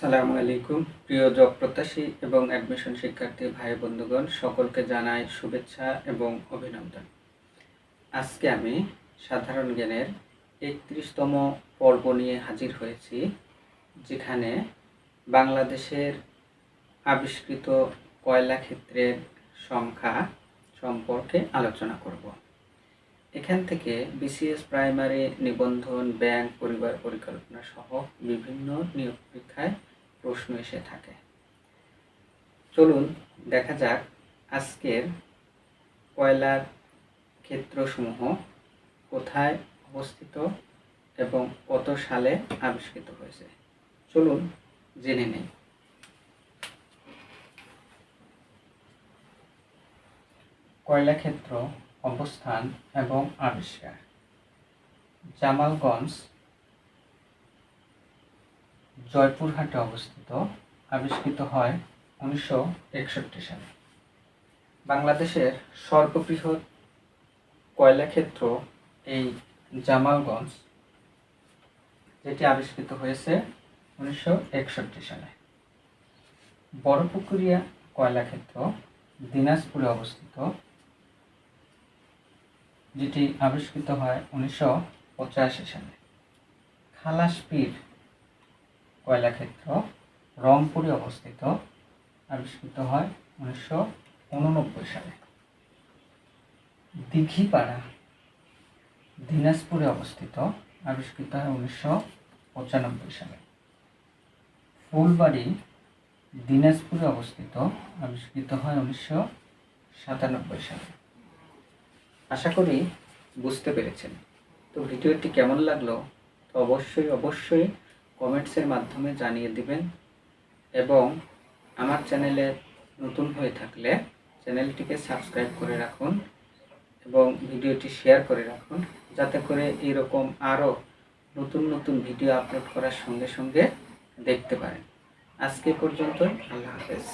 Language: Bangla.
আসসালামু আলাইকুম প্রিয় জব প্রত্যাশী এবং অ্যাডমিশন শিক্ষার্থী ভাই বন্ধুগণ, সকলকে জানাই শুভেচ্ছা এবং অভিনন্দন। আজকে আমি সাধারণ জ্ঞানের ৩১তম পর্ব নিয়ে হাজির হয়েছি, যেখানে বাংলাদেশের আবিষ্কৃত কয়লা ক্ষেত্রের সংখ্যা সম্পর্কে আলোচনা করব। এখান থেকে বিসিএস প্রাইমারি, নিবন্ধন, ব্যাংক, পরিবার পরিকল্পনা সহ বিভিন্ন নিয়োগ পরীক্ষায় প্রশ্ন এসে থাকে। চলুন দেখা যাক আজকের কয়লার ক্ষেত্রসমূহ কোথায় অবস্থিত এবং কত সালে আবিষ্কৃত হয়েছে। চলুন জেনে নেই। কয়লা ক্ষেত্র, অবস্থান এবং আবিষ্কার। জামালগঞ্জ জয়পুরহাটে অবস্থিত, আবিষ্কৃত হয় 1961 সালে। বাংলাদেশের সর্ববৃহৎ কয়লা ক্ষেত্র এই জামালগঞ্জ, যেটি আবিষ্কৃত হয়েছে 1961 সালে। বড়পুকুরিয়া কয়লা ক্ষেত্র দিনাজপুরে অবস্থিত, যেটি আবিষ্কৃত হয় 1985 সালে। খালাসপীর কয়লা ক্ষেত্র রংপুরে অবস্থিত, আবিষ্কৃত হয় 1989 সালে। দিঘিপাড়া দিনাজপুরে অবস্থিত, আবিষ্কৃত হয় 1995 সালে। ফুলবাড়ি দিনাজপুরে অবস্থিত, আবিষ্কৃত হয় 1997 সালে। আশা করি বুঝতে পেরেছেন। তো ভিডিওটি কেমন লাগলো তো অবশ্যই কমেন্টসের মাধ্যমে জানিয়ে দিবেন, এবং আমার চ্যানেলে নতুন হয়ে থাকলে চ্যানেলটিকে সাবস্ক্রাইব করে রাখুন এবং ভিডিওটি শেয়ার করে রাখুন, যাতে করে এরকম আরও নতুন ভিডিও আপলোড করার সঙ্গে সঙ্গে দেখতে পারেন। আজকে পর্যন্ত, আল্লাহ হাফেজ।